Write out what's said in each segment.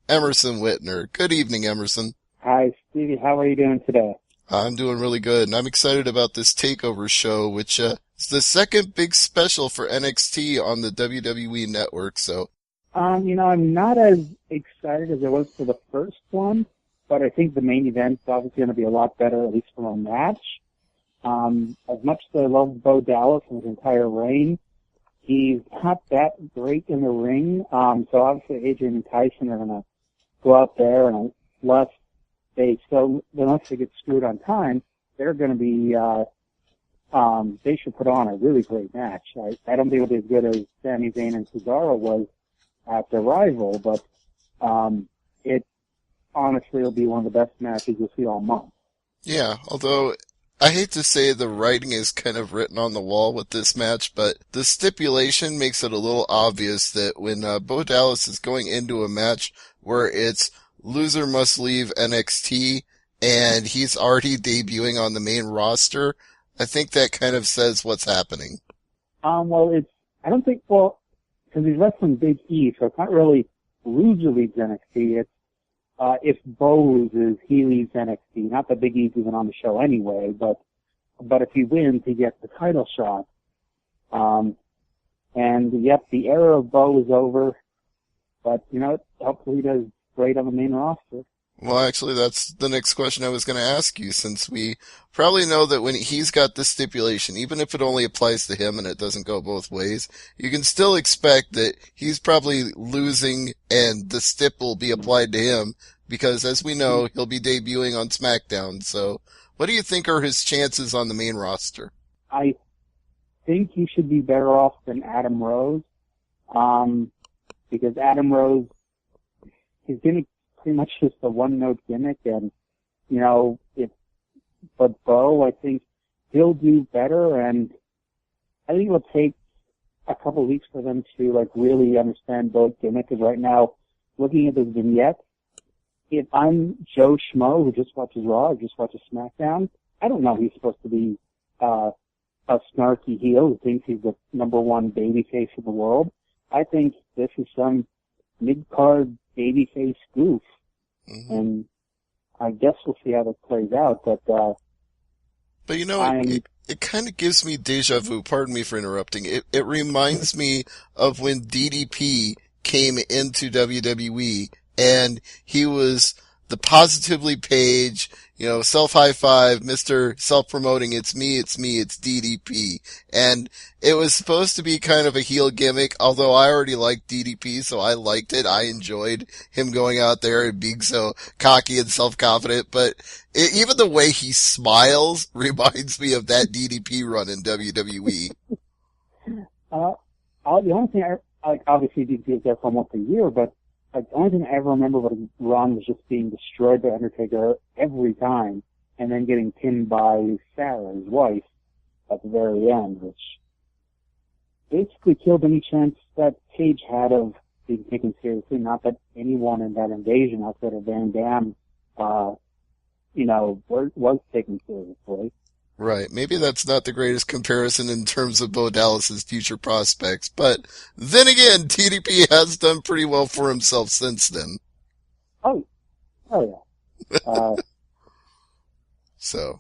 Emerson Witner. Good evening, Emerson. Hi, Stevie. How are you doing today? I'm doing really good, and I'm excited about this Takeover show, which is the second big special for NXT on the WWE network. So, I'm not as excited as I was for the first one, but I think the main event's obviously going to be a lot better, at least from a match. As much as I love Bo Dallas and his entire reign, he's not that great in the ring. So obviously Adrian and Tyson are going to go out there, and unless they get screwed on time, they're going to be, they should put on a really great match. I don't think it'll be as good as Sami Zayn and Cesaro was at the Rival, but it honestly will be one of the best matches you'll see all month. yeah, although I hate to say the writing is kind of written on the wall with this match, but the stipulation makes it a little obvious that when Bo Dallas is going into a match where it's loser must leave NXT and he's already debuting on the main roster, I think that kind of says what's happening. Because he's wrestling Big E, so it's not really loser leaves NXT. It's if Bo loses, he leaves NXT. Not that Big E's even on the show anyway, but if he wins, he gets the title shot. And yep, the era of Bo is over, but hopefully he does great on the main roster. Well, actually, that's the next question I was going to ask you, since we probably know that when he's got this stipulation, even if it only applies to him and it doesn't go both ways, you can still expect that he's probably losing and the stip will be applied to him because, as we know, he'll be debuting on SmackDown. So what do you think are his chances on the main roster? I think he should be better off than Adam Rose, because Adam Rose, his gimmick pretty much just a one-note gimmick, and but Bo, I think he'll do better, and I think it'll take a couple of weeks for them to really understand Bo's gimmick. Because right now, looking at this vignette, if I'm Joe Schmo who just watches Raw or just watches SmackDown, I don't know he's supposed to be a snarky heel who thinks he's the number one babyface in the world. I think this is some mid-card babyface goof. Mm-hmm. And I guess we'll see how that plays out, but it kind of gives me deja vu. Pardon me for interrupting. It reminds me of when DDP came into WWE and he was the positively Page, self-high-five, Mr. Self-promoting, it's me, it's DDP. And it was supposed to be kind of a heel gimmick, although I already liked DDP, so I liked it. I enjoyed him going out there and being so cocky and self-confident, but even the way he smiles reminds me of that DDP run in WWE. The only thing obviously DDP is there for almost a year, but the only thing I ever remember about Ron was just being destroyed by Undertaker every time, and then getting pinned by Sarah, his wife, at the very end, which basically killed any chance that Page had of being taken seriously. Not that anyone in that invasion outside of Van Dam, was taken seriously. Right. Maybe that's not the greatest comparison in terms of Bo Dallas's future prospects, but then again, DDP has done pretty well for himself since then. Oh yeah. So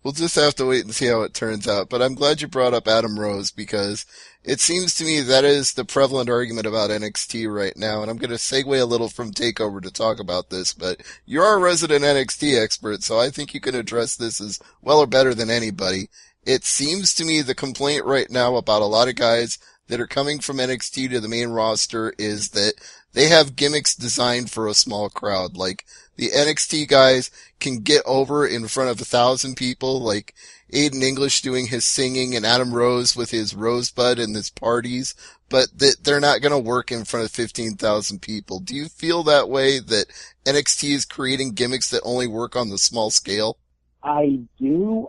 we'll just have to wait and see how it turns out. But I'm glad you brought up Adam Rose, because it seems to me that is the prevalent argument about NXT right now. And I'm going to segue a little from TakeOver to talk about this, but you're a resident NXT expert, so I think you can address this as well or better than anybody. It seems to me the complaint right now about a lot of guys that are coming from NXT to the main roster is that they have gimmicks designed for a small crowd. Like, the NXT guys can get over in front of 1,000 people, like Aiden English doing his singing and Adam Rose with his Rosebud and his parties, but they're not going to work in front of 15,000 people. Do you feel that way, that NXT is creating gimmicks that only work on the small scale? I do,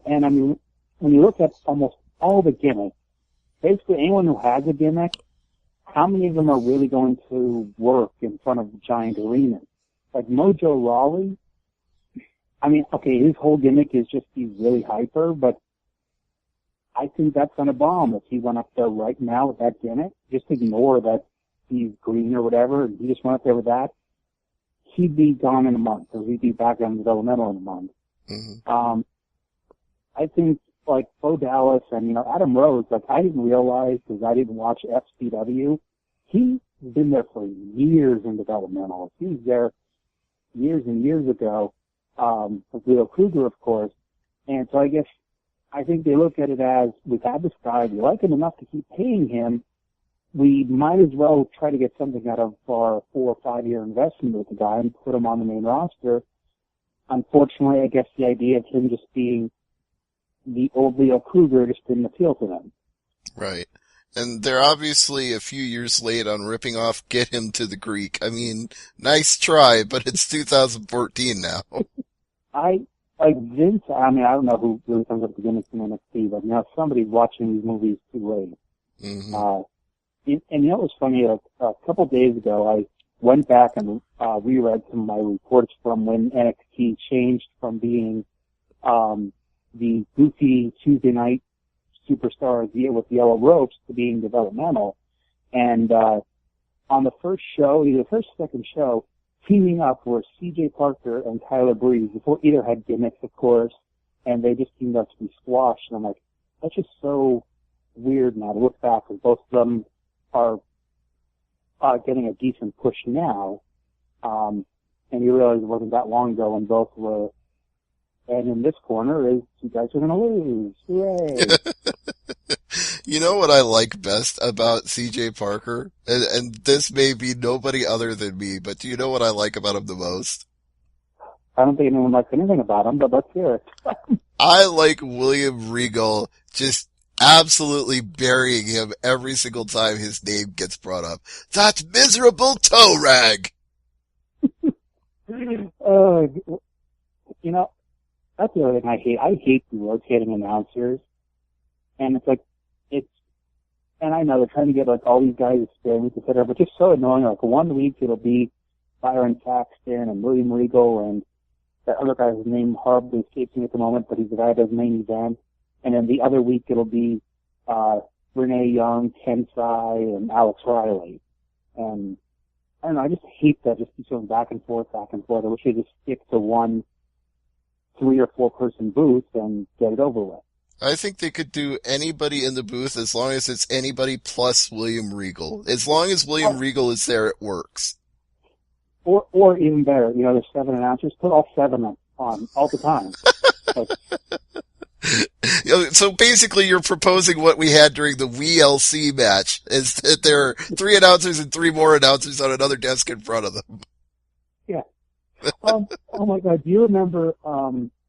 and I mean, when you look at almost all the gimmicks, basically anyone who has a gimmick, how many of them are really going to work in front of giant arenas? Like Mojo Rawley, I mean, okay, his whole gimmick is just he's really hyper, but I think that's going to bomb if he went up there right now with that gimmick. Just ignore that he's green or whatever, and he just went up there with that, he'd be gone in a month, or he'd be back on developmental in a month. Mm-hmm. I think, like, Bo Dallas and, Adam Rose, like, I didn't realize, because I didn't watch FCW, he's been there for years in developmental. He was there years and years ago, with Leo Kruger, of course. And so I think they look at it as, we've had this guy, we like him enough to keep paying him, we might as well try to get something out of our 4 or 5 year investment with the guy and put him on the main roster. Unfortunately, I guess the idea of him just being the old Leo Kruger just didn't appeal to them. Right. And they're obviously a few years late on ripping off Get Him to the Greek. I mean, nice try, but it's 2014 now. Vince, I don't know who really comes up with gimmicks in NXT, but somebody's watching these movies too late. Mm-hmm. And it was funny, a couple days ago, I went back and reread some of my reports from when NXT changed from being the goofy Tuesday night superstar with yellow ropes to being developmental. And on the first show, either the first or second show, teaming up were C.J. Parker and Tyler Breeze, before either had gimmicks, of course, and they just teamed up to be squashed. And I'm like, that's just so weird now to look back, because both of them are getting a decent push now. And you realize it wasn't that long ago when both were. And in this corner is, you guys are going to lose. Hooray. You know what I like best about CJ Parker? And this may be nobody other than me, but do you know what I like about him the most? I don't think anyone likes anything about him, but let's hear it. I like William Regal just absolutely burying him every single time his name gets brought up. That miserable toe rag! That's the other thing I hate. I hate the rotating announcers. And it's like, and I know they're trying to get like all these guys experience, et cetera, but just so annoying. Like 1 week it'll be Byron Saxton and William Regal and that other guy's name horribly escapes me at the moment, but he's the guy that does main event. And then the other week it'll be, Renee Young, Ken Sai, and Alex Riley. And I don't know, I just hate that just keeps going back and forth, back and forth. I wish they just stick to one 3 or 4 person booth and get it over with. I think they could do anybody in the booth as long as it's anybody plus William Regal. As long as William Regal is there, it works. Or even better, there's 7 announcers, put all 7 on all the time. So basically you're proposing what we had during the WLC match, is that there are 3 announcers and 3 more announcers on another desk in front of them. Yeah. Oh my God, do you remember,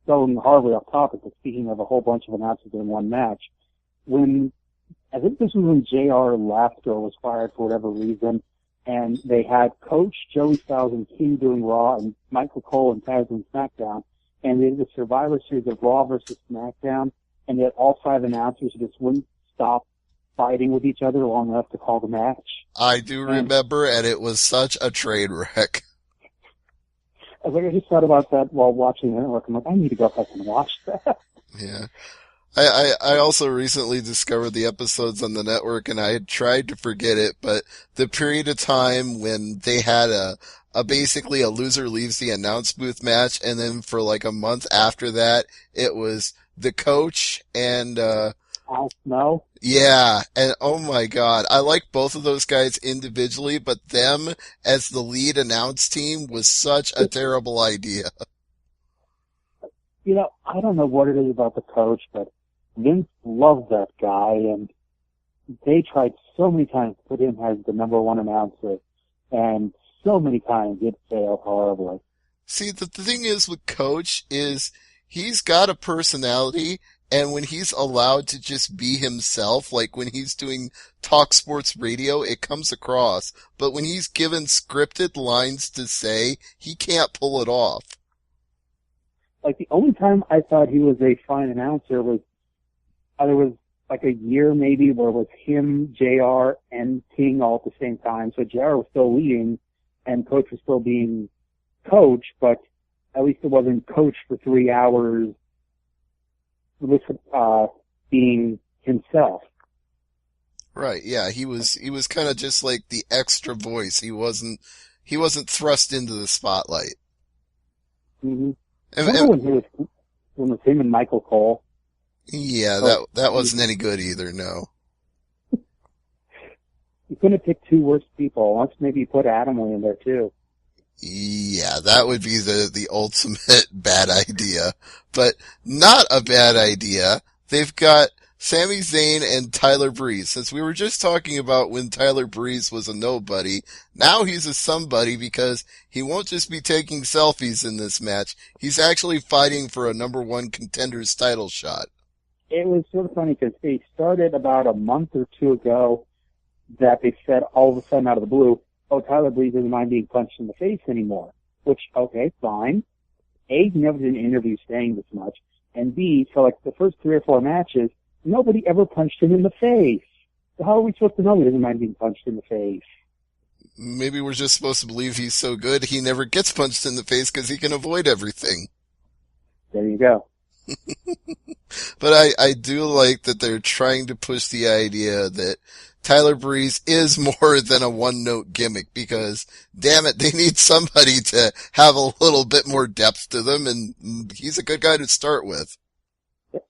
going horribly off topic, but speaking of a whole bunch of announcers in one match, when, I think this was when JR left or was fired for whatever reason, and they had Coach, Joey Styles, and King doing Raw, and Michael Cole and Taz doing SmackDown, and they did the Survivor Series of Raw versus SmackDown, and yet all 5 announcers just wouldn't stop fighting with each other long enough to call the match. I do remember, and it was such a train wreck. I just thought about that while watching the network. I'm like, I need to go back and watch that. Yeah. I also recently discovered the episodes on the network, and I had tried to forget it, but the period of time when they had a basically a loser leaves the announce booth match, and then for like a month after that, it was the Coach and, No. Yeah, and oh my God, I like both of those guys individually, but them as the lead announce team was such a terrible idea. I don't know what it is about the Coach, but Vince loved that guy, and they tried so many times to put him as the number 1 announcer, and so many times it failed horribly. See, the thing is with Coach is he's got a personality, and when he's allowed to just be himself, like when he's doing talk sports radio, it comes across. But when he's given scripted lines to say, he can't pull it off. Like, the only time I thought he was a fine announcer was, there was like a year maybe where it was him, JR, and King all at the same time. So JR was still leading, and Coach was still being Coach, but at least it wasn't Coach for 3 hours with being himself. Right, yeah, he was kind of just like the extra voice. He wasn't thrust into the spotlight. Mm-hmm. And, Remember and when it was him and Michael Cole? yeah, Oh, that wasn't any good either. No. you couldn't pick two worse people. Once maybe you put Adam in there too. Yeah, that would be the ultimate bad idea. But not a bad idea. They've got Sami Zayn and Tyler Breeze. Since we were just talking about when Tyler Breeze was a nobody, now he's a somebody because he won't just be taking selfies in this match. He's actually fighting for a number one contender's title shot. It was sort of funny because they started about a month or two ago that they said all of a sudden out of the blue, oh, Tyler Breeze doesn't mind being punched in the face anymore. Which, okay, fine. A, he never did an interview saying this much. And B, for like the first 3 or 4 matches, nobody ever punched him in the face. So how are we supposed to know he doesn't mind being punched in the face? Maybe we're just supposed to believe he's so good he never gets punched in the face because he can avoid everything. There you go. But I do like that they're trying to push the idea that Tyler Breeze is more than a one-note gimmick because, damn it, they need somebody to have a little bit more depth to them, and he's a good guy to start with. There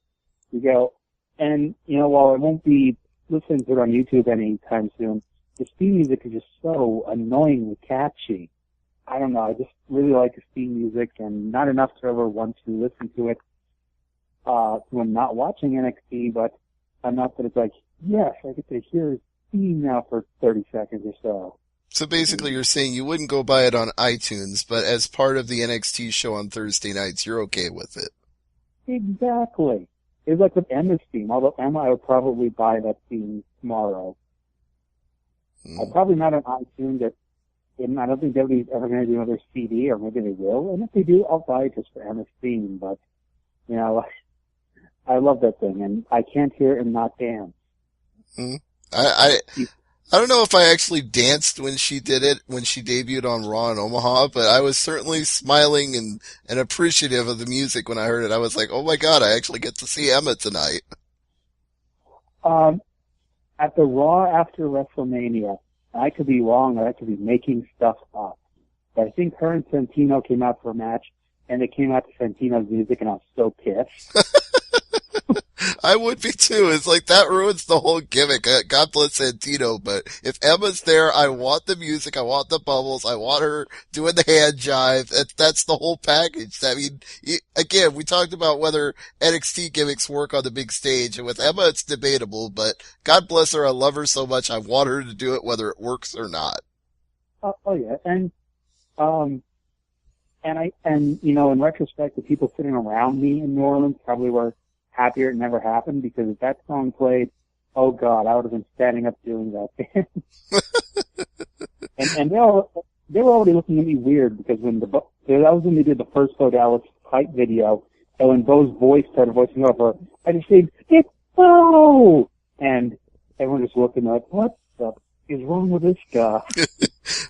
you go. And, while I won't be listening to it on YouTube anytime soon, the theme music is just so annoyingly catchy. I don't know, I just really like the theme music and not enough to ever want to listen to it when not watching NXT, but enough that it's like, yes, I get to hear his theme now for 30 seconds or so. So basically you're saying you wouldn't go buy it on iTunes, but as part of the NXT show on Thursday nights, you're okay with it. Exactly. It's like with Emma's theme, although Emma, I would probably buy that theme tomorrow. I'm probably not on iTunes. I don't think WWE's ever going to do another CD, or maybe they will. And if they do, I'll buy it just for Emma's theme. But, I love that thing, and I can't hear it and not dance. I don't know if I actually danced when she did it, when she debuted on Raw in Omaha, but I was certainly smiling and appreciative of the music when I heard it. I was like, oh my god, I actually get to see Emma tonight. At the Raw after WrestleMania, I could be wrong, or I could be making stuff up, but I think her and Santino came out for a match, and they came out to Santino's music, and I was so pissed. I would be too. It's like that ruins the whole gimmick. God bless Santino, but if Emma's there, I want the music, I want the bubbles, I want her doing the hand jive. That's the whole package. I mean, again, we talked about whether NXT gimmicks work on the big stage, and with Emma, it's debatable, but God bless her, I love her so much, I want her to do it whether it works or not. Oh yeah, and in retrospect, the people sitting around me in New Orleans probably were happier it never happened, because if that song played, oh god, I would have been standing up doing that. and they were already looking at me weird, because that was when they did the first Bo Dallas fight video, and when Bo's voice started voicing over, I just said, it's Bo! And everyone just looking like, what the is wrong with this guy?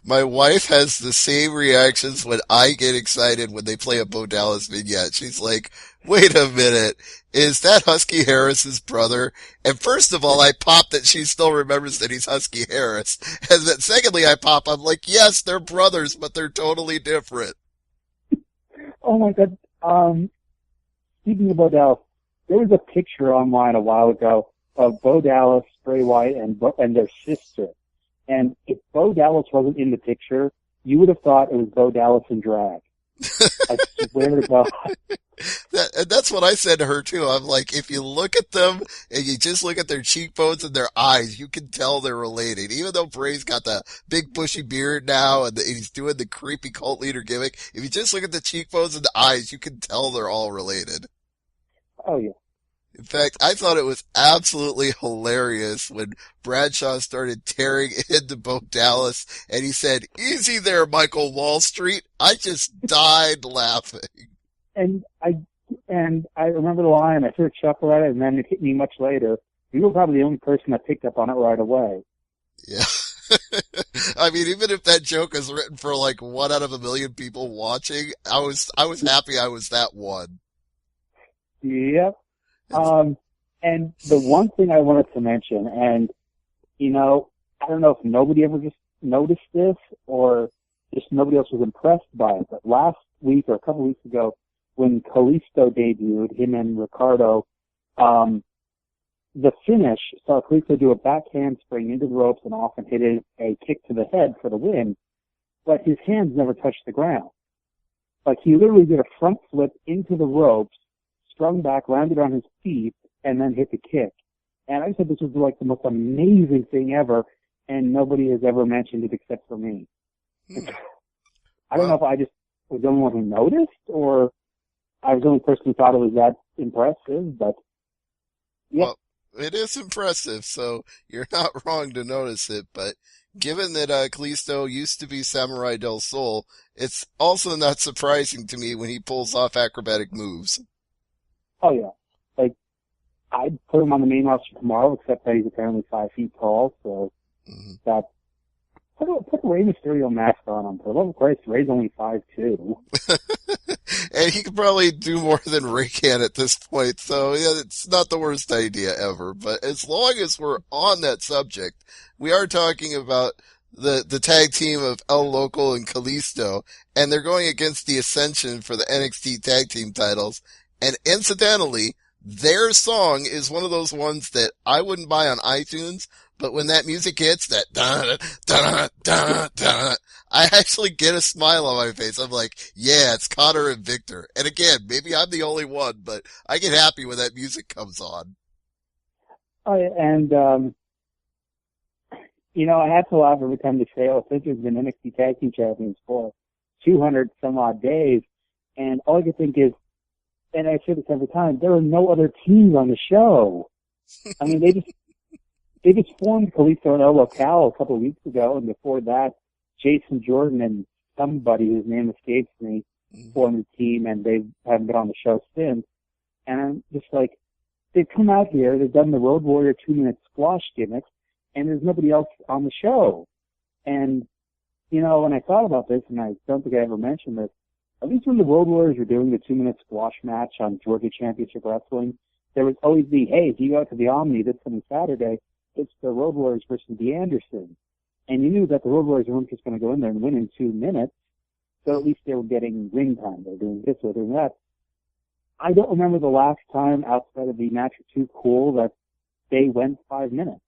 My wife has the same reactions when I get excited when they play a Bo Dallas vignette. She's like, wait a minute, is that Husky Harris's brother? And first of all, I pop that she still remembers that he's Husky Harris. And then secondly, I'm like, yes, they're brothers, but they're totally different. Oh my god. Speaking of Bo Dallas, there was a picture online a while ago of Bo Dallas, Bray Wyatt, and their sister. And if Bo Dallas wasn't in the picture, you would have thought it was Bo Dallas in drag. I swear to God. That's what I said to her too. I'm like, if you look at them and you just look at their cheekbones and their eyes, you can tell they're related. Even though Bray's got the big bushy beard now and he's doing the creepy cult leader gimmick, if you just look at the cheekbones and the eyes, you can tell they're all related. Oh yeah. In fact, I thought it was absolutely hilarious when Bradshaw started tearing into Bo Dallas and he said, easy there, Michael Wall Street. I just died laughing. And I remember the line, I sort of chuckled at it, and then it hit me much later. You were probably the only person that picked up on it right away. Yeah. I mean, even if that joke is written for like 1 out of 1 million people watching, I was happy I was that one. Yep. And the one thing I wanted to mention, and I don't know if nobody ever just noticed this or just nobody else was impressed by it. But last week or a couple weeks ago, when Kalisto debuted, him and Ricardo, the finish saw Kalisto do a back handspring into the ropes and off and hit a kick to the head for the win, but his hands never touched the ground. Like, he literally did a front flip into the ropes, strung back, landed on his feet, and then hit the kick. And I said this was like the most amazing thing ever, and nobody has ever mentioned it except for me. I don't know if I just was the only one who noticed, or I was the only person who thought it was that impressive, but yeah. Well, it is impressive, so you're not wrong to notice it, but given that Kalisto used to be Samurai del Sol, it's also not surprising to me when he pulls off acrobatic moves. Oh, yeah. Like, I'd put him on the main roster tomorrow, except that he's apparently 5 feet tall, so that... Put a Rey Mysterio mask on him. For the love of Christ, Rey's only 5'2". And he could probably do more than Ray can at this point, so yeah, it's not the worst idea ever. But as long as we're on that subject, we are talking about the tag team of El Loco and Kalisto, and they're going against the Ascension for the NXT tag team titles. And incidentally, their song is one of those ones that I wouldn't buy on iTunes, but when that music hits, that da-da-da-da-da, I actually get a smile on my face. I'm like, yeah, it's Connor and Victor. And again, maybe I'm the only one, but I get happy when that music comes on. And I have to laugh every time they say, oh, Victor's been NXT Tag Team Champions for 200 some odd days. And all I can think is, and I say this every time, there are no other teams on the show. I mean, they just formed Kalisto and El Local a couple of weeks ago, and before that, Jason Jordan and somebody whose name escapes me formed the team, and they haven't been on the show since. And I'm just like, they've come out here, they've done the Road Warrior 2-minute squash gimmick, and there's nobody else on the show. And, when I thought about this, and I don't think I ever mentioned this, at least when the Road Warriors were doing the 2-minute squash match on Georgia Championship Wrestling, there was always the, hey, if you go to the Omni this coming Saturday, it's the Road Warriors versus the Andersons. And you knew that the Road Warriors weren't just going to go in there and win in 2 minutes, so at least they were getting ring time. They were doing this or doing that. I don't remember the last time outside of the match or Too Cool that they went 5 minutes.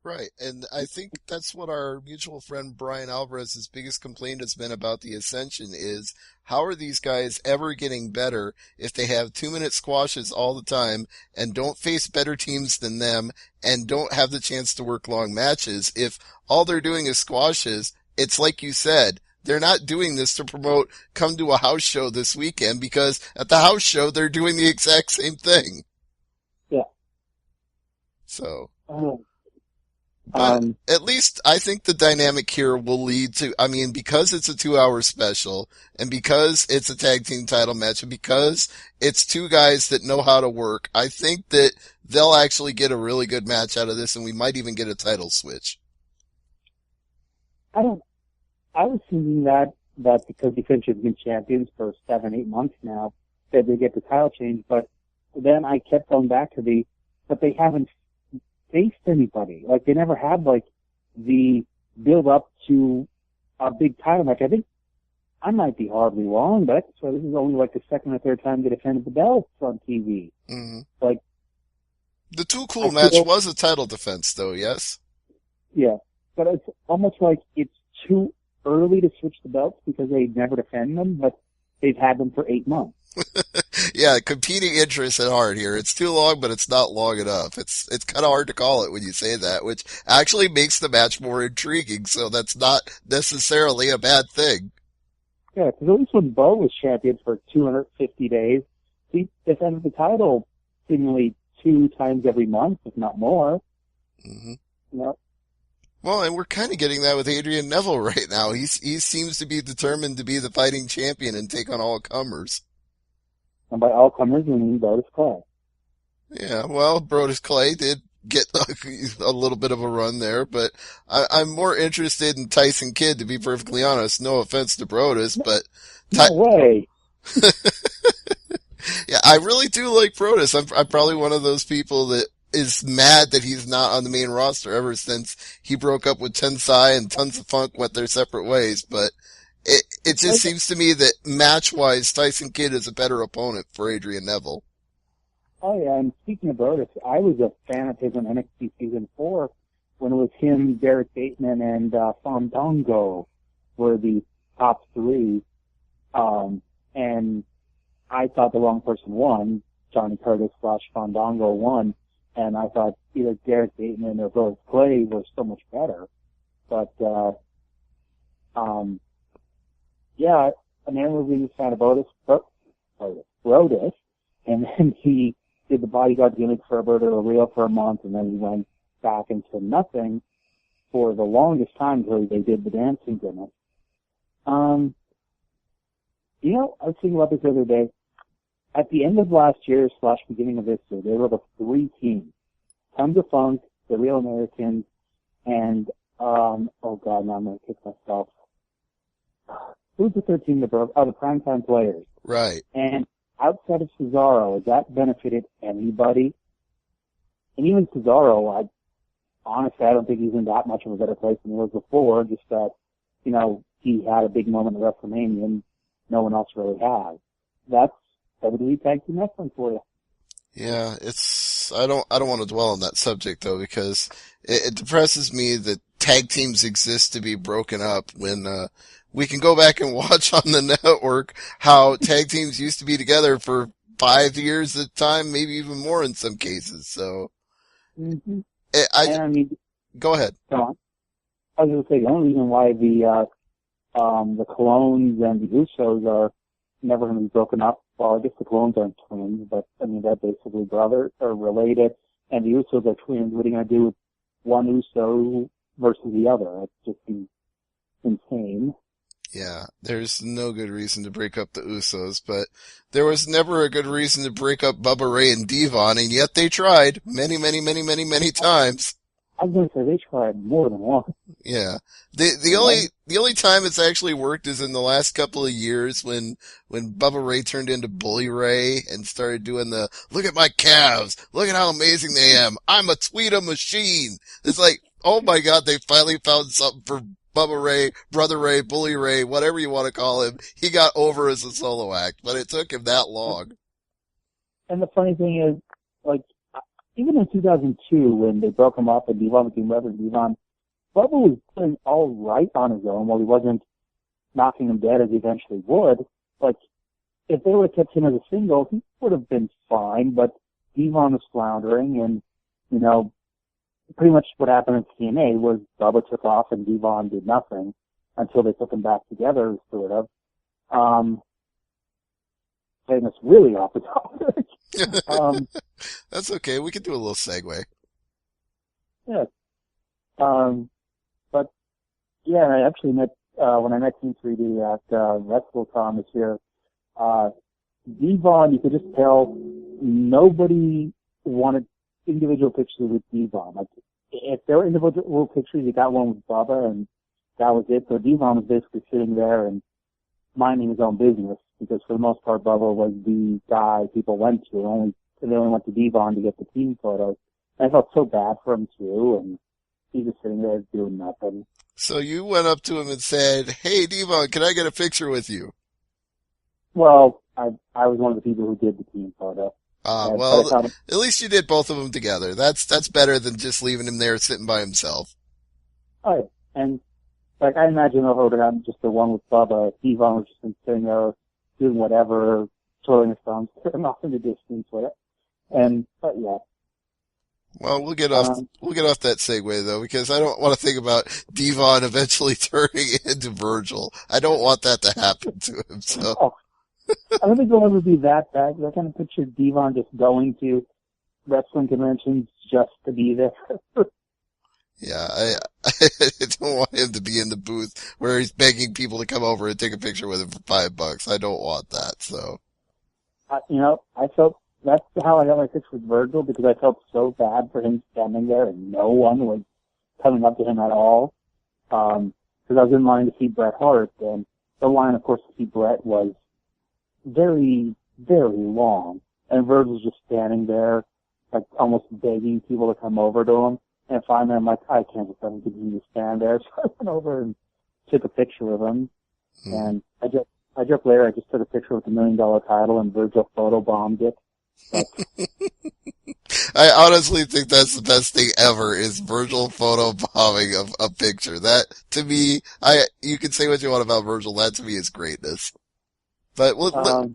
Right, and I think that's what our mutual friend Brian Alvarez's biggest complaint has been about the Ascension is, how are these guys ever getting better if they have 2-minute squashes all the time and don't face better teams than them and don't have the chance to work long matches? If all they're doing is squashes, it's like you said, they're not doing this to promote come to a house show this weekend, because at the house show they're doing the exact same thing. Yeah. So... But Um, at least I think the dynamic here will lead to, I mean, because it's a 2-hour special, and because it's a tag team title match, and because it's two guys that know how to work, I think that they'll actually get a really good match out of this, and we might even get a title switch. I was thinking that because the Finch have been champions for 7-8 months now, that they get the title change, but then I kept going back to but they haven't faced anybody. Like, they never had, like, the build up to a big title match. I think I might be horribly wrong, but I swear this is only like the second or third time they defended the belts on TV. Mm-hmm. Like, the Too Cool match was a title defense, though, yes? Yeah, but it's almost like it's too early to switch the belts because they never defend them, but they've had them for 8 months. Yeah, competing interests at heart here. It's too long, but it's not long enough. It's kind of hard to call it when you say that, which actually makes the match more intriguing, so that's not necessarily a bad thing. Yeah, because at least when Bo was champion for 250 days, he defended the title seemingly 2 times every month, if not more. Mm-hmm. Well, and we're kind of getting that with Adrian Neville right now. He seems to be determined to be the fighting champion and take on all comers. And by all comers, we mean Brodus Clay. Yeah, well, Brodus Clay did get a little bit of a run there, but I'm more interested in Tyson Kidd, to be perfectly honest. No offense to Brodus, but... No way! Yeah, I really do like Brodus. I'm probably one of those people that is mad that he's not on the main roster ever since he broke up with Tensai and Tons of Funk went their separate ways. But it just seems to me that match-wise, Tyson Kidd is a better opponent for Adrian Neville. Oh, yeah, and speaking of Otis, I was a fan of his in NXT Season 4 when it was him, Derek Bateman, and Fandango were the top three. And I thought the wrong person won. Johnny Curtis / Fandango won. And I thought either Derek Bateman or Rose Clay were so much better. But, yeah, I mean, I was really a fan of Otis, and then he did the bodyguard gimmick for Alberto Rio for a month, and then he went back into nothing for the longest time until they did the dancing gimmick. You know, I was thinking about this the other day. At the end of last year / beginning of this year, there were the three teams. Tons of Funk, the Real Americans, and, oh God, now I'm going to kick myself. Who's the third team that broke? Oh, the Primetime Players. Right. And outside of Cesaro, has that benefited anybody? And even Cesaro, honestly, I don't think he's in that much of a better place than he was before, just that, you know, he had a big moment at WrestleMania and no one else really has. That's WWE Tag Team Wrestling for you. Yeah, I don't want to dwell on that subject though, because it depresses me that tag teams exist to be broken up when, we can go back and watch on the network how tag teams used to be together for 5 years at a time, maybe even more in some cases. So, Mm-hmm. I mean, go ahead. Come on. I was going to say, the only reason why the Clones and the Usos are never going to be broken up, well, I guess the Clones aren't twins, but, I mean, they're basically brothers or related, and the Usos are twins. What are you going to do with one Uso versus the other? It's just insane. Yeah, there's no good reason to break up the Usos, but there was never a good reason to break up Bubba Ray and Devon, and yet they tried many times. I was going to say they tried more than once. Yeah. The only time it's actually worked is in the last couple of years when Bubba Ray turned into Bully Ray and started doing the, look at my calves, look at how amazing they am, I'm a Tweeta machine. It's like, oh my God, they finally found something for Bubba Ray, Brother Ray, Bully Ray, whatever you want to call him. He got over as a solo act, but it took him that long. And the funny thing is, like, even in 2002, when they broke him up and Devon became Reverend Devon, Bubba was doing all right on his own while he wasn't knocking him dead as he eventually would. Like, if they would have kept him as a single, he would have been fine, but Devon was floundering, and, you know, pretty much what happened in TNA was Bubba took off and Devon did nothing until they put them back together, sort of. Saying this really off the topic. That's okay. We can do a little segue. Yeah. But yeah, I actually met when I met Team 3D at WrestleCon this year. Devon, you could just tell nobody wanted individual pictures with Devon. Like, if there were individual pictures, you got one with Bubba, and that was it. So Devon was basically sitting there and minding his own business, because for the most part, Bubba was the guy people went to. They only went to Devon to get the team photos. And I felt so bad for him too, and he was sitting there doing nothing. So you went up to him and said, "Hey, Devon, can I get a picture with you?" Well, I was one of the people who did the team photo. Well, at least you did both of them together. That's better than just leaving him there sitting by himself. Oh, yeah. And, like, I imagine if I would have gotten just the one with Bubba, Devon was just sitting there doing whatever, twirling his thumbs, staring off in the distance, whatever. But yeah. Well, we'll get off that segue though, because I don't want to think about Devon eventually turning into Virgil. I don't want that to happen to him, so. Oh. I don't think it'll ever be that bad. I kind of picture Devon just going to wrestling conventions just to be there. Yeah, I don't want him to be in the booth where he's begging people to come over and take a picture with him for $5. I don't want that, so. I felt, that's how I got my picture with Virgil, because I felt so bad for him standing there and no one was coming up to him at all. Because I was in line to see Bret Hart, and the line, of course, to see Bret was very, very long. And Virgil's just standing there like almost begging people to come over to him. And finally, I'm like, I can't just let him continue to stand there. So I went over and took a picture with him. And I just later, I just took a picture with the $1 million title, and Virgil photobombed it. But I honestly think that's the best thing ever is Virgil photobombing of a picture. That, to me, you can say what you want about Virgil, that to me is greatness. But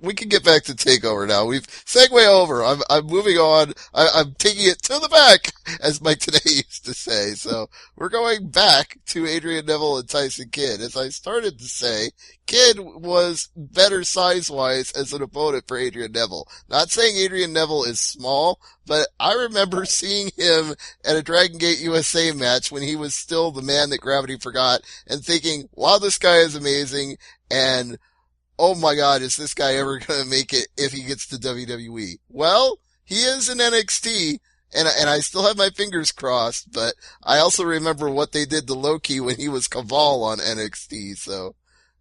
we can get back to TakeOver now. We've segue over. I'm moving on. I'm taking it to the back, as Mike today used to say. So we're going back to Adrian Neville and Tyson Kidd. As I started to say, Kidd was better size-wise as an opponent for Adrian Neville. Not saying Adrian Neville is small, but I remember seeing him at a Dragon Gate USA match when he was still the man that gravity forgot and thinking, wow, this guy is amazing, and oh my God, is this guy ever going to make it if he gets to WWE? Well, he is in NXT, and I still have my fingers crossed, but I also remember what they did to Loki when he was Caval on NXT, so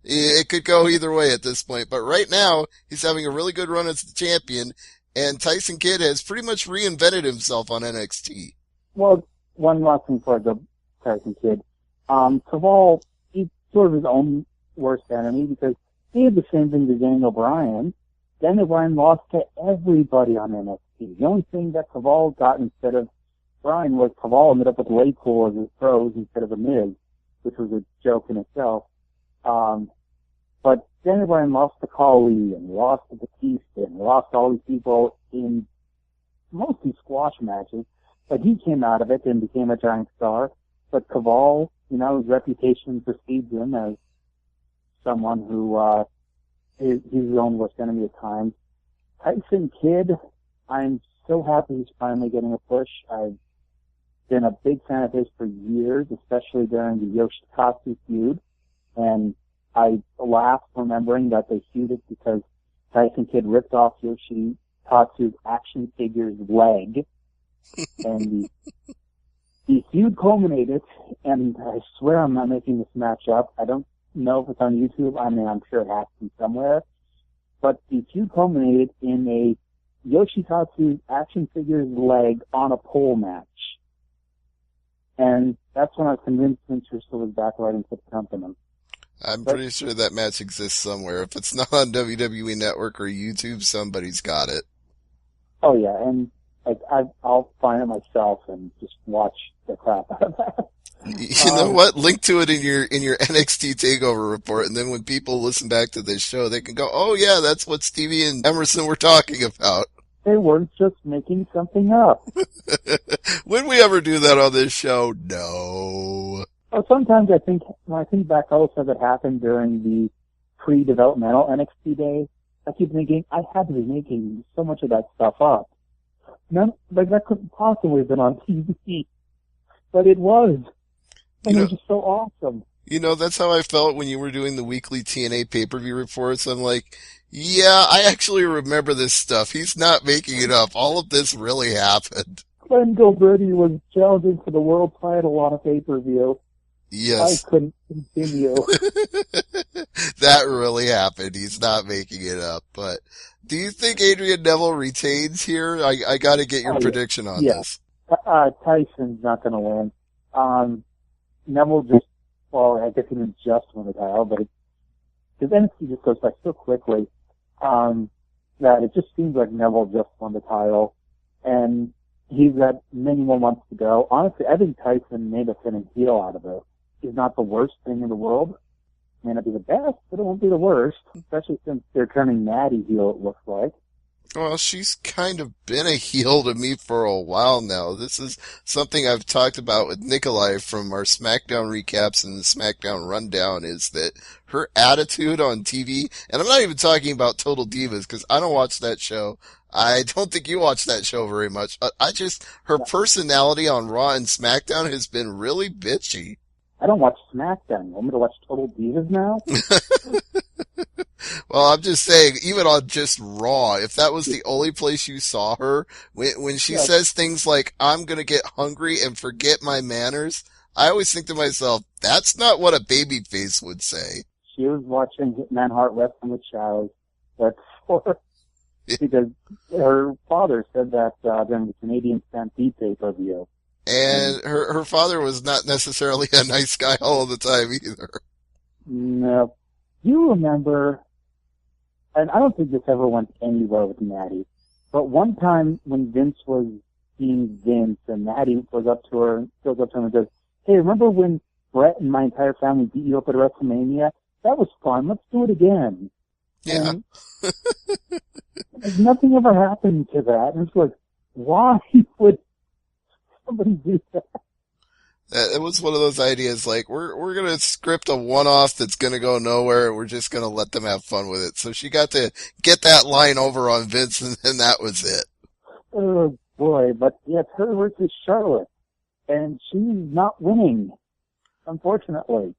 it could go either way at this point. But right now, he's having a really good run as the champion, and Tyson Kidd has pretty much reinvented himself on NXT. Well, one last thing for the Tyson Kidd. Caval, he's sort of his own worst enemy because he had the same thing to Daniel Bryan. Daniel Bryan lost to everybody on NXT. The only thing that Caval got instead of Bryan was Caval ended up with Claypool as his pros instead of a Miz, which was a joke in itself. But Daniel Bryan lost to Khali and lost to Batista and lost to all these people in mostly squash matches. But he came out of it and became a giant star. But Caval, his reputation precedes him as someone who he's his own worst enemy at times. Tyson Kidd, I'm so happy he's finally getting a push. I've been a big fan of his for years, especially during the Yoshikatsu feud. And I laugh remembering that they feuded because Tyson Kidd ripped off Yoshikatsu's action figure's leg. And the feud culminated, and I swear I'm not making this match up. I don't know if it's on YouTube. I mean, I'm sure it has to be somewhere. But the feud culminated in a Yoshikatsu action figure's leg on a pole match. And that's when I was convinced Vince Russo was back writing for the company. I'm pretty sure that match exists somewhere. If it's not on WWE Network or YouTube, somebody's got it. Oh yeah, and I'll find it myself and just watch the crap out of that. You know what? Link to it in your NXT Takeover report, and then when people listen back to this show, they can go, "Oh yeah, that's what Stevie and Emerson were talking about." They weren't just making something up. Would we ever do that on this show? No. Well, sometimes when I think back also that happened during the pre-developmental NXT days, I keep thinking I had to be making so much of that stuff up. That couldn't possibly have been on TV, but it was. And it was just so awesome. That's how I felt when you were doing the weekly TNA pay-per-view reports. I'm like, yeah, I actually remember this stuff. He's not making it up. All of this really happened. Glenn Gilberti was challenging for the world title on a pay-per-view. Yes. I couldn't continue. That really happened. He's not making it up. But do you think Adrian Neville retains here? I got to get your prediction on this. Tyson's not going to win. Neville I guess he didn't just win the title, but because NXT just goes by so quickly, that it just seems like Neville just won the title, and he's got many more months to go. Honestly, I think Tyson made a pinning heel out of it. He's not the worst thing in the world. It may not be the best, but it won't be the worst, especially since they're turning Natty heel, it looks like. Well, she's kind of been a heel to me for a while now. This is something I've talked about with Nikolai from our SmackDown recaps and the SmackDown rundown, is that her attitude on TV, and I'm not even talking about Total Divas because I don't watch that show. I don't think you watch that show very much. Her personality on Raw and SmackDown has been really bitchy. I don't watch SmackDown. You want me to watch Total Divas now? Well, I'm just saying, even on just Raw, if that was the only place you saw her, when she says things like, I'm gonna get hungry and forget my manners, I always think to myself, that's not what a babyface would say. She was watching Hitman Hart Wrestling with Chows. That's for because her father said that during the Canadian Stampede pay-per-view. And her father was not necessarily a nice guy all the time either. No. You remember, and I don't think this ever went anywhere with Natty, but one time when Vince was being Vince and Natty goes up to him and goes, "Hey, remember when Brett and my entire family beat you up at WrestleMania? That was fun. Let's do it again." Yeah. And nothing ever happened to that. And it's like, why would somebody do that? It was one of those ideas like, we're going to script a one-off that's going to go nowhere. We're just going to let them have fun with it. So she got to get that line over on Vince, and that was it. Oh, boy. But yeah, it's her versus Charlotte. And she's not winning, unfortunately.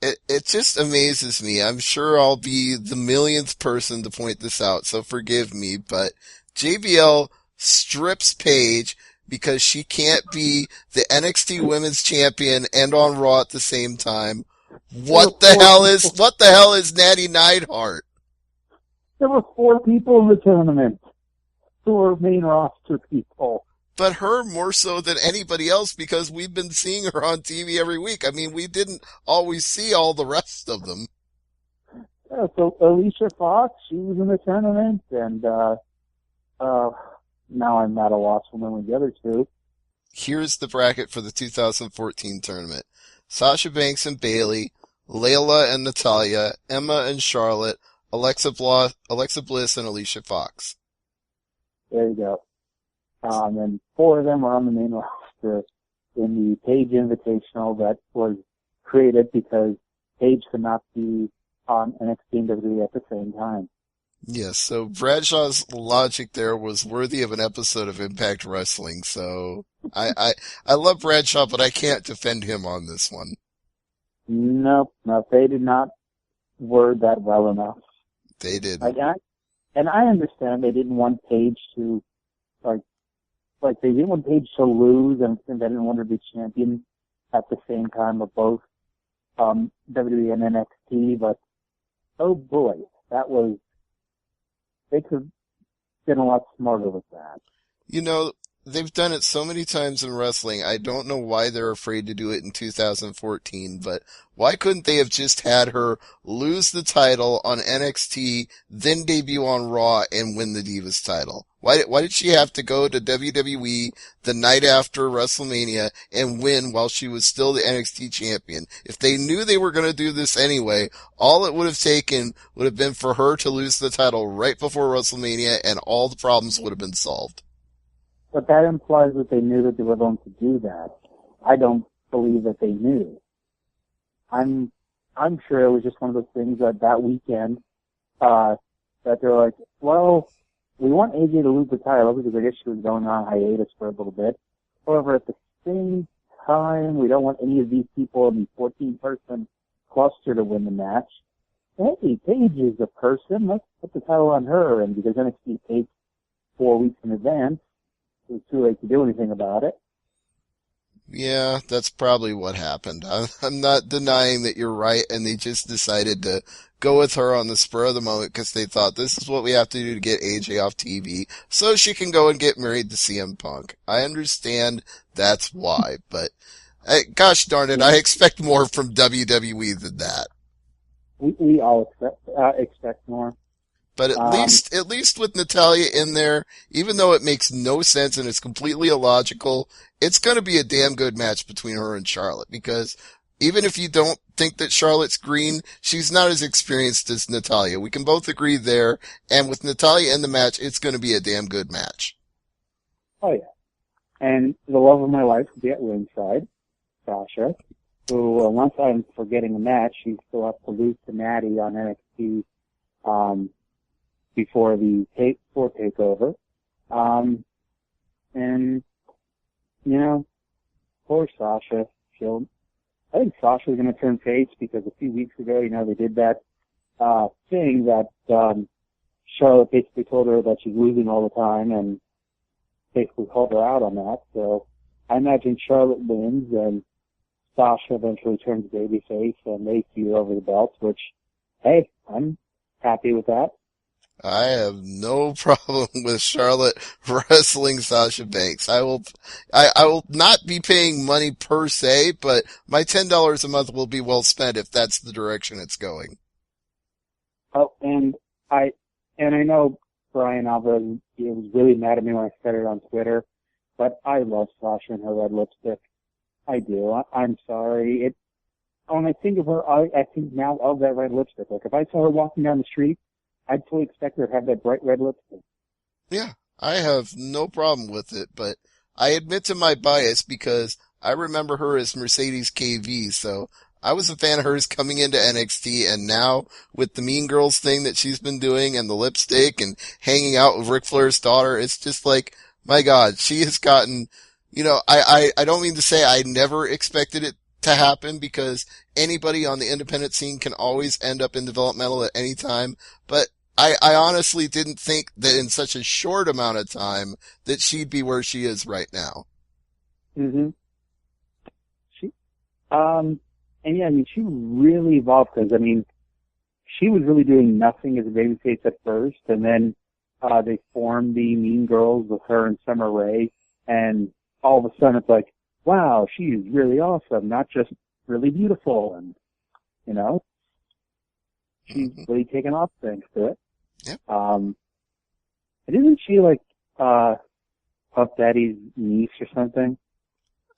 It just amazes me. I'm sure I'll be the millionth person to point this out, so forgive me, but JBL strips Paige because she can't be the NXT Women's Champion and on Raw at the same time. What the hell is Natty Neidhart? There were 4 people in the tournament who were main roster people. But her more so than anybody else because we've been seeing her on TV every week. I mean, we didn't always see all the rest of them. Yeah, so Alicia Fox, she was in the tournament, and now I'm at a loss for knowing the other two. Here's the bracket for the 2014 tournament. Sasha Banks and Bayley, Layla and Natalya, Emma and Charlotte, Alexa Bliss and Alicia Fox. There you go. And 4 of them are on the main roster in the Paige Invitational that was created because Paige could not be on NXT and WWE at the same time. Yes, so Bradshaw's logic there was worthy of an episode of Impact Wrestling, so I love Bradshaw, but I can't defend him on this one. Nope, they did not word that well enough. They did. And I understand they didn't want Paige to, like they didn't want Paige to lose, and they didn't want her to be champion at the same time of both WWE and NXT, but oh boy, they could have been a lot smarter with that. You know, they've done it so many times in wrestling, I don't know why they're afraid to do it in 2014, but why couldn't they have just had her lose the title on NXT, then debut on Raw and win the Divas title? Why did she have to go to WWE the night after WrestleMania and win while she was still the NXT champion? If they knew they were going to do this anyway, all it would have taken would have been for her to lose the title right before WrestleMania and all the problems would have been solved. But that implies that they knew that they were going to do that. I don't believe that they knew. I'm sure it was just one of those things that weekend, that they're like, well, we want AJ to lose the title because I guess she was going on hiatus for a little bit. However, at the same time, we don't want any of these people in the 14-person cluster to win the match. Hey, Paige is a person. Let's put the title on her. And because NXT takes 4 weeks in advance, it was too late to do anything about it. Yeah, that's probably what happened. I'm not denying that you're right, and they just decided to go with her on the spur of the moment because they thought this is what we have to do to get AJ off TV so she can go and get married to CM Punk. I understand that's why, but gosh darn it, I expect more from WWE than that. We all expect more. But at least with Natalya in there, even though it makes no sense and it's completely illogical, it's going to be a damn good match between her and Charlotte because even if you don't think that Charlotte's green, she's not as experienced as Natalya. We can both agree there. And with Natalya in the match, it's going to be a damn good match. Oh yeah. And the love of my life will be at ringside, Sasha, who, once I'm forgetting a match, she still has to lose to Natty on NXT, before the takeover. And, you know, poor Sasha. I think Sasha's going to turn face because a few weeks ago, you know, they did that thing that Charlotte basically told her that she's losing all the time and basically called her out on that. So I imagine Charlotte wins and Sasha eventually turns babyface and they feud over the belts, which, hey, I'm happy with that. I have no problem with Charlotte wrestling Sasha Banks. I will not be paying money per se, but my $10 a month will be well spent if that's the direction it's going. Oh, I and I know Brian Alvarez was really mad at me when I said it on Twitter, but I love Sasha and her red lipstick. I do. I'm sorry. When I think of her, I think now of that red lipstick. Like if I saw her walking down the street, I'd fully expect her to have that bright red lipstick. Yeah, I have no problem with it, but I admit to my bias because I remember her as Mercedes KV, so I was a fan of hers coming into NXT, and now with the Mean Girls thing that she's been doing and the lipstick and hanging out with Ric Flair's daughter, it's just like, my God, she has gotten, I don't mean to say I never expected it to happen because anybody on the independent scene can always end up in developmental at any time, but I honestly didn't think that in such a short amount of time that she'd be where she is right now. Mm-hmm. She, and yeah, I mean, she really evolved because, I mean, she was really doing nothing as a babyface at first, and then they formed the Mean Girls with her and Summer Rae, and all of a sudden it's like, wow, she's really awesome, not just really beautiful, and, she's really taken off thanks to it. Yep. And isn't she like Puff Daddy's niece or something?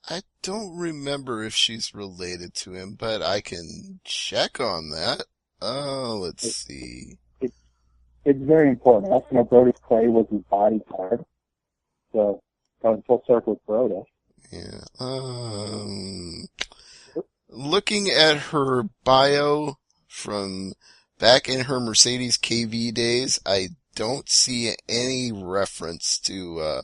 I don't remember if she's related to him, but I can check on that. Let's see. It's very important. Also, Brodus Clay was his bodyguard, so going full circle with Brodus. Yeah. Looking at her bio from back in her Mercedes KV days, I don't see any reference to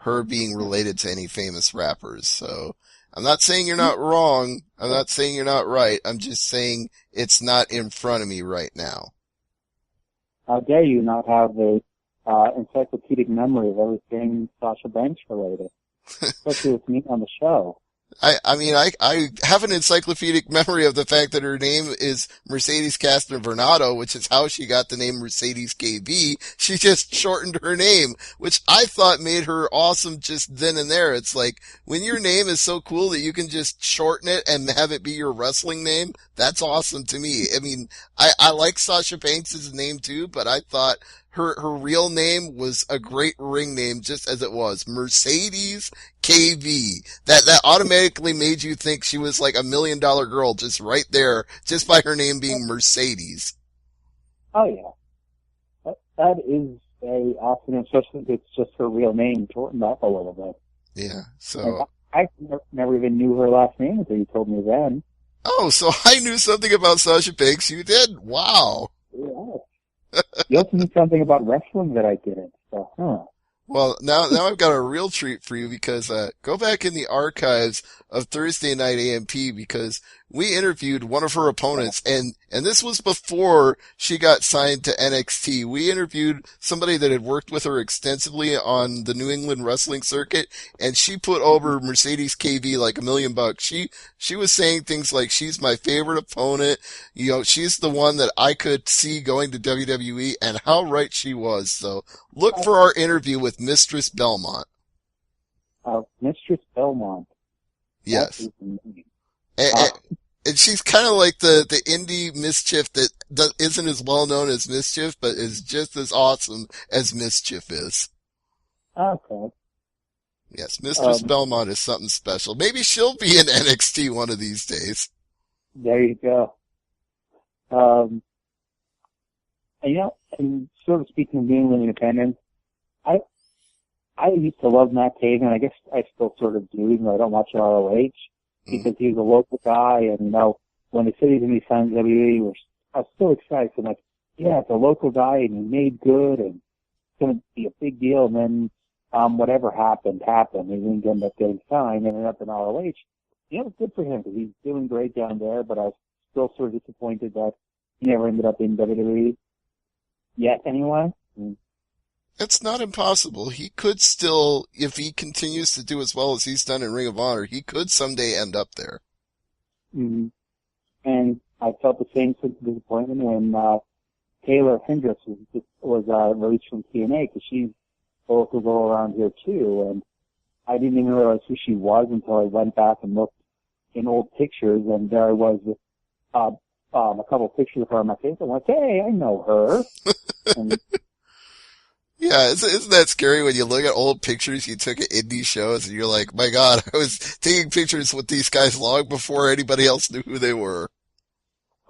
her being related to any famous rappers. So I'm not saying you're not wrong. I'm not saying you're not right. I'm just saying it's not in front of me right now. How dare you not have the encyclopedic memory of everything Sasha Banks related, especially with me on the show. I have an encyclopedic memory of the fact that her name is Mercedes Castavernato, which is how she got the name Mercedes KB. She just shortened her name, which I thought made her awesome just then and there. It's like, when your name is so cool that you can just shorten it and have it be your wrestling name, that's awesome to me. I mean, I like Sasha Banks' name too, but I thought her real name was a great ring name just as it was. Mercedes KV. That automatically made you think she was like $1 million girl just right there, just by her name being Mercedes. Oh yeah, that is very awesome, especially if it's just her real name shortened up a little bit. Yeah, so. I never even knew her last name until you told me then. Oh, so I knew something about Sasha Banks. You did? Wow. Yeah. You also knew something about wrestling that I didn't. So, Well, now I've got a real treat for you because go back in the archives of Thursday Night AMP because we interviewed one of her opponents and this was before she got signed to NXT. We interviewed somebody that had worked with her extensively on the New England wrestling circuit and she put over Mercedes KV like $1 million. She was saying things like she's my favorite opponent. She's the one that I could see going to WWE and how right she was. So look for our interview with Mistress Belmont. Mistress Belmont. Yes. And she's kind of like the indie Mischief that isn't as well known as Mischief, but is just as awesome as Mischief is. Okay. Yes, Mistress Belmont is something special. Maybe she'll be in NXT one of these days. There you go. And sort of speaking of New England independence, I used to love Matt Taven. I guess I still sort of do, even though I don't watch ROH, because he was a local guy. And, when they said he was going to be signed to WWE, I was so excited. So I'm like, yeah, it's a local guy, and he made good, and it's going to be a big deal. And then whatever happened. He didn't end up getting signed, ended up in ROH. It's good for him, because he's doing great down there, but I was still sort of disappointed that he never ended up in WWE yet, anyway. It's not impossible. He could still, if he continues to do as well as he's done in Ring of Honor, he could someday end up there. Mm-hmm. And I felt the same sort of disappointment when Taylor Hendricks was released from TNA because she's a local girl around here too, and I didn't even realize who she was until I went back and looked in old pictures, and there I was with a couple pictures of her on my face. I'm like, hey, I know her. And Yeah, isn't that scary when you look at old pictures you took at indie shows and you're like, my God, I was taking pictures with these guys long before anybody else knew who they were.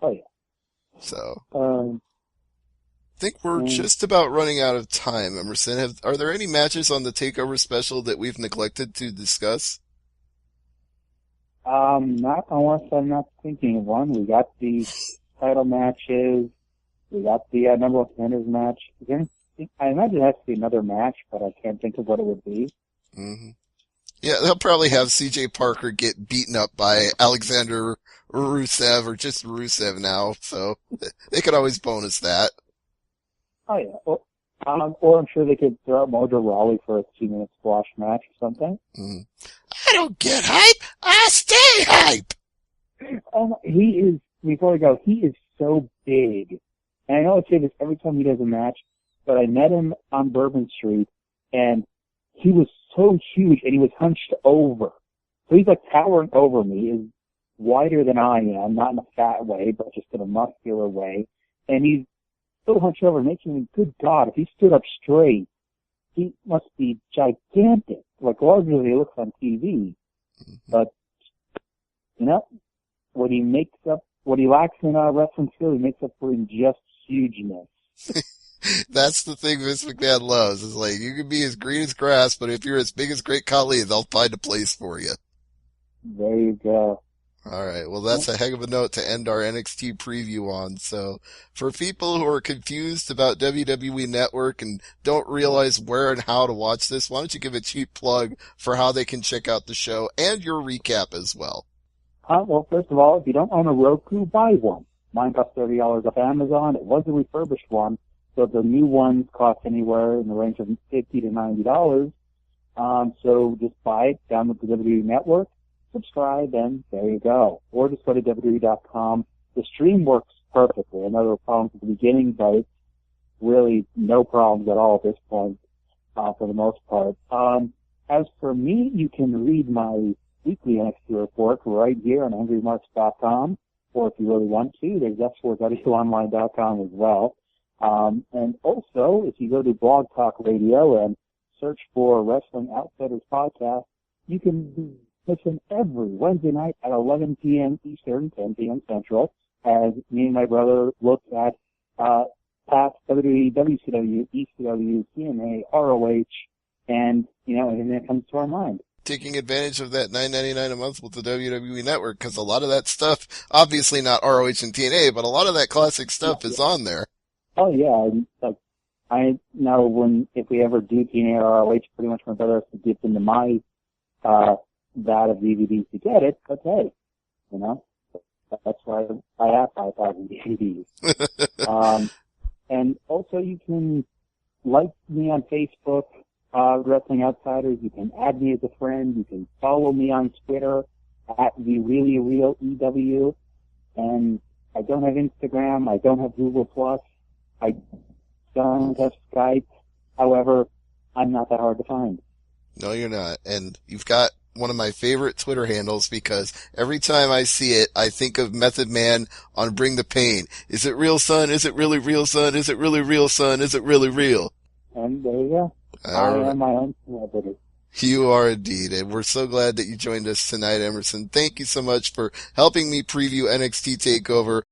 oh yeah. So, Um, I think we're just about running out of time, Emerson. Are there any matches on the Takeover special that we've neglected to discuss? not unless I'm not thinking of one. We got the title matches. We got the number one contenders match. Again, I imagine it has to be another match, but I can't think of what it would be. Mm-hmm. Yeah, they'll probably have CJ Parker get beaten up by Alexander Rusev or just Rusev now, so they could always bonus that. Oh yeah. Or I'm sure they could throw out Mojo Rawley for a 2-minute squash match or something. Mm. I don't get hype. I stay hype. He is, before we go, he is so big. And I know I say this every time he does a match, but I met him on Bourbon Street, and he was so huge, and he was hunched over. So he's like towering over me, is wider than I am, not in a fat way, but just in a muscular way. And he's so hunched over, making me, good God, if he stood up straight, he must be gigantic, like larger than he looks on TV. But, you know, what he lacks in wrestling skill, he makes up for in just hugeness. That's the thing Vince McMahon loves. Is like, you can be as green as grass, but if you're as big as Great Khali, they'll find a place for you. There you go. All right. Well, that's a heck of a note to end our NXT preview on. So for people who are confused about WWE Network and don't realize where and how to watch this, why don't you give a cheap plug for how they can check out the show and your recap as well? Well, first of all, if you don't own a Roku, buy one. Mine costs $30 off Amazon. It was a refurbished one, so the new ones cost anywhere in the range of $50 to $90. So just buy it, download the WWE Network, subscribe, and there you go. Or just go to WWE.com. The stream works perfectly. I know there were problems at the beginning, but it's really no problems at all at this point, for the most part. As for me, you can read my weekly NXT report right here on AngryMarks.com, or if you really want to, there's F4WOnline.com as well. And also, if you go to Blog Talk Radio and search for Wrestling Outsiders Podcast, you can listen every Wednesday night at 11 p.m. Eastern, 10 p.m. Central, as me and my brother look at past WWE, WCW, ECW, TNA, ROH, and, anything that comes to our mind. Taking advantage of that $9.99 a month with the WWE Network, because a lot of that stuff, obviously not ROH and TNA, but a lot of that classic stuff is on there. Oh yeah, like I know if we ever do TNA or ROH, pretty much my brother has to dip into my vat of DVDs to get it. But hey, that's why I have 5,000 DVDs. And also you can like me on Facebook, Wrestling Outsiders. You can add me as a friend. You can follow me on Twitter at The Really Real EW. And I don't have Instagram. I don't have Google Plus. I don't have Skype. However, I'm not that hard to find. No, you're not. And you've got one of my favorite Twitter handles because every time I see it, I think of Method Man on Bring the Pain. Is it real, son? Is it really real, son? Is it really real, son? Is it really real? And there you go. I am my own celebrity. You are indeed, and we're so glad that you joined us tonight, Emerson. Thank you so much for helping me preview NXT Takeover.